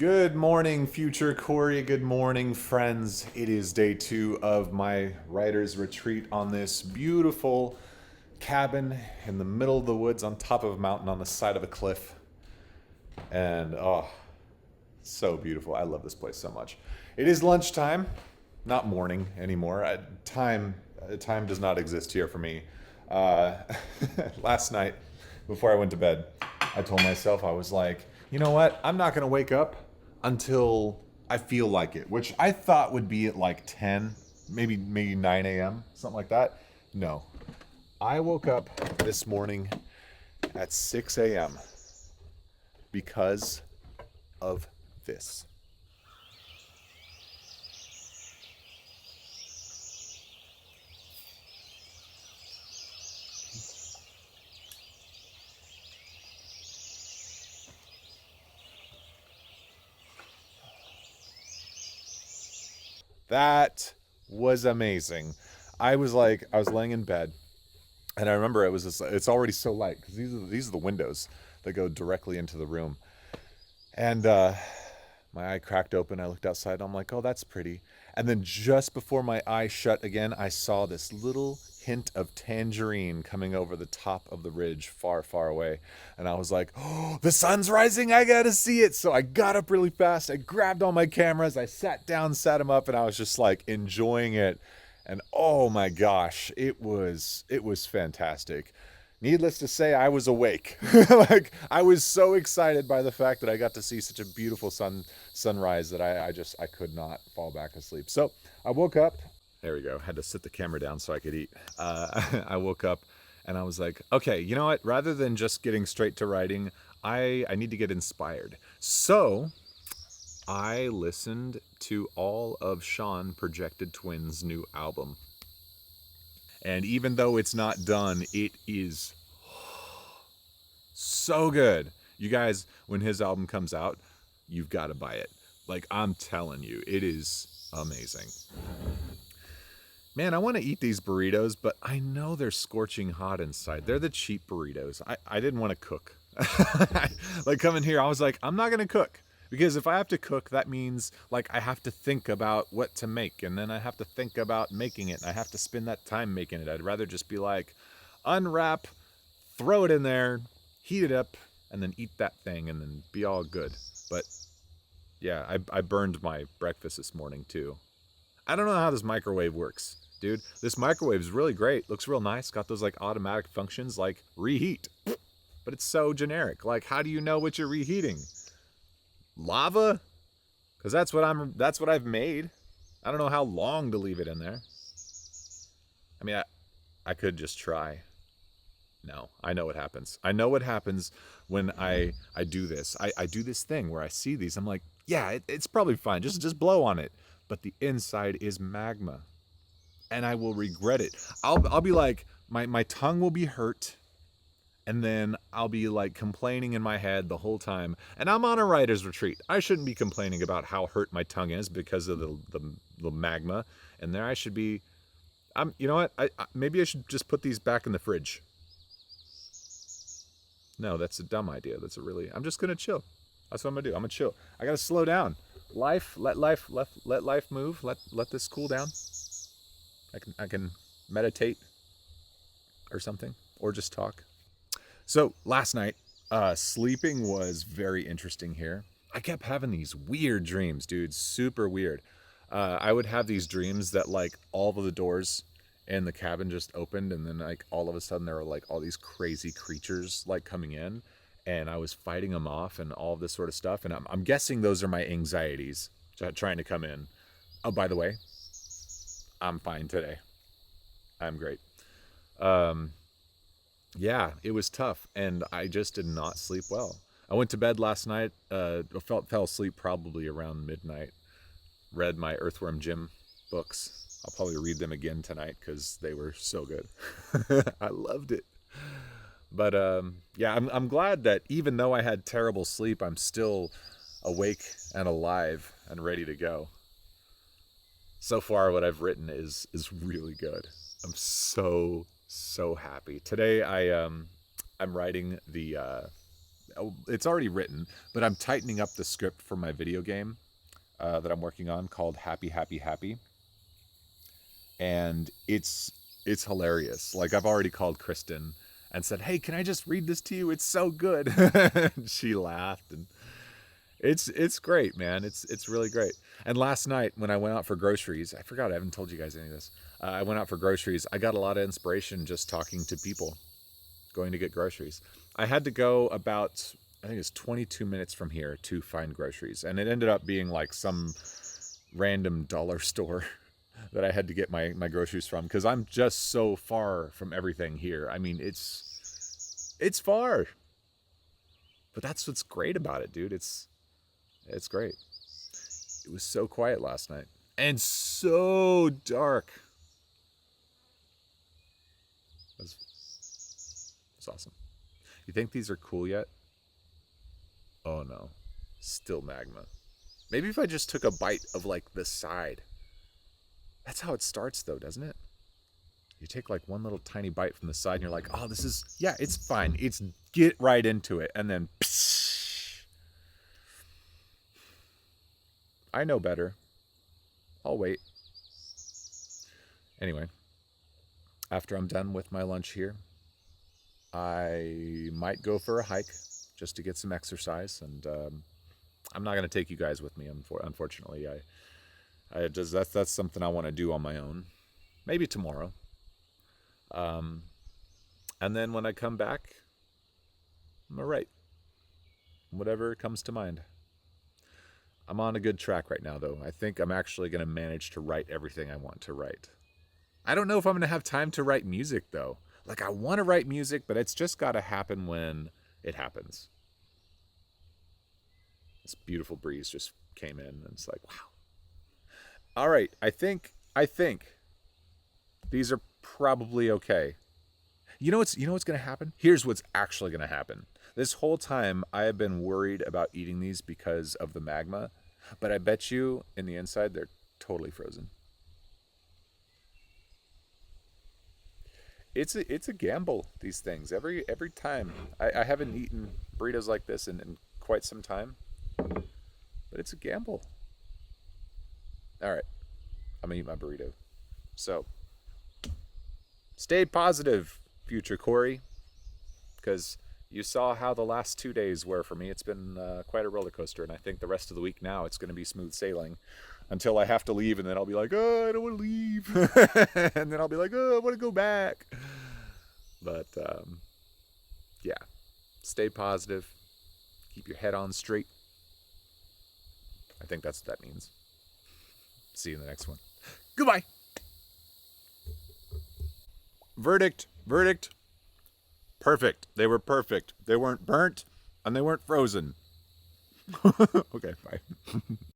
Good morning, future Corey. Good morning, friends. It is day 2 of my writer's retreat on this beautiful cabin in the middle of the woods on top of a mountain on the side of a cliff. And so beautiful. I love this place so much. It is lunchtime, not morning anymore. Time does not exist here for me. Uh, Last night, before I went to bed, I told myself, I was like, you know what? I'm not going to wake up until I feel like it, which I thought would be at like 10, maybe 9 a.m., something like that. No. I woke up this morning at 6 a.m. because of this. That was amazing. I was laying in bed, and I remember it's already so light because these are the windows that go directly into the room. And my eye cracked open. I looked outside. And I'm like, oh, that's pretty. And then just before my eye shut again, I saw this little hint of tangerine coming over the top of the ridge far, far away. And I was like, oh, the sun's rising. I got to see it. So I got up really fast. I grabbed all my cameras. I sat down, set them up, and I was just like enjoying it. And oh my gosh, it was fantastic. Needless to say, I was awake. Like I was so excited by the fact that I got to see such a beautiful sunrise that I could not fall back asleep. So I woke up. There we go. Had to sit the camera down so I could eat. I woke up and I was like, okay, you know what? Rather than just getting straight to writing, I need to get inspired. So I listened to all of Sean Projected Twins' new album. And even though it's not done, it is so good. You guys, when his album comes out, you've got to buy it. Like, I'm telling you, it is amazing. Man, I want to eat these burritos, but I know they're scorching hot inside. They're the cheap burritos. I didn't want to cook. Like, coming here, I was like, I'm not going to cook. Because if I have to cook, that means like I have to think about what to make, and then I have to think about making it, and I have to spend that time making it. I'd rather just be like, unwrap, throw it in there, heat it up, and then eat that thing, and then be all good. But yeah, I burned my breakfast this morning too. I don't know how this microwave works, dude. This microwave is really great. Looks real nice. Got those like automatic functions like reheat. But it's so generic. Like, how do you know what you're reheating? Lava? Because that's what I've made. I don't know how long to leave it in there. I mean, I could just try. No, I know what happens. I know what happens when I do this. I do this thing where I see these. I'm like, yeah, it's probably fine. Just blow on it. But the inside is magma, and I will regret it. I'll be like, my tongue will be hurt, and then I'll be like complaining in my head the whole time. And I'm on a writer's retreat. I shouldn't be complaining about how hurt my tongue is because of the magma. And there I should be. You know what? Maybe I should just put these back in the fridge. No, that's a dumb idea. I'm just gonna chill. That's what I'm gonna do. I'm gonna chill. I gotta slow down. Let life move. Let this cool down. I can meditate or something, or just talk. So last night, sleeping was very interesting here. I kept having these weird dreams, dude. Super weird. I would have these dreams that like all of the doors in the cabin just opened, and then like all of a sudden there were like all these crazy creatures like coming in, and I was fighting them off and all of this sort of stuff. And I'm guessing those are my anxieties trying to come in. Oh, by the way, I'm fine today. I'm great. Um, yeah, it was tough, and I just did not sleep well. I went to bed last night. Fell asleep probably around midnight. Read my Earthworm Jim books. I'll probably read them again tonight because they were so good. I loved it. But yeah, I'm glad that even though I had terrible sleep, I'm still awake and alive and ready to go. So far, what I've written is really good. I'm so happy. Today I'm writing the It's already written, but I'm tightening up the script for my video game that I'm working on called Happy Happy Happy, and it's hilarious. Like, I've already called Kristen and said, "Hey, can I just read this to you? It's so good." And she laughed, and it's great, man. It's really great. And last night when I went out for groceries, I forgot I haven't told you guys any of this. I went out for groceries. I got a lot of inspiration just talking to people, going to get groceries. I had to go about, I think it's 22 minutes from here to find groceries, and it ended up being like some random dollar store that I had to get my groceries from, because I'm just so far from everything here. I mean, it's far, but that's what's great about it, dude. It's great. It was so quiet last night and so dark. It's awesome. You think these are cool yet? Oh no, still magma. Maybe if I just took a bite of like the side. That's how it starts though, doesn't it? You take like one little tiny bite from the side and you're like, oh, this is, yeah, it's fine. It's get right into it. And then, psh, I know better. I'll wait. Anyway, after I'm done with my lunch here, I might go for a hike just to get some exercise. And I'm not going to take you guys with me, unfortunately. I just, that's something I want to do on my own. Maybe tomorrow. And then when I come back, I'm gonna write whatever comes to mind. I'm on a good track right now, though. I think I'm actually gonna manage to write everything I want to write. I don't know if I'm gonna have time to write music, though. Like, I want to write music, but it's just got to happen when it happens. This beautiful breeze just came in, and it's like, wow. All right, I think these are probably okay. You know what's going to happen? Here's what's actually going to happen. This whole time I have been worried about eating these because of the magma, but I bet you in the inside they're totally frozen. It's a gamble, these things. Every time. I haven't eaten burritos like this in quite some time, but it's a gamble. All right, I'm gonna eat my burrito. So stay positive, future Corey, because you saw how the last 2 days were for me. It's been quite a roller coaster, and I think the rest of the week now it's going to be smooth sailing until I have to leave, and then I'll be like, oh, I don't want to leave. And then I'll be like, oh, I want to go back. But yeah, stay positive. Keep your head on straight. I think that's what that means. See you in the next one. Goodbye. Verdict. Perfect. They were perfect. They weren't burnt and they weren't frozen. Okay, bye.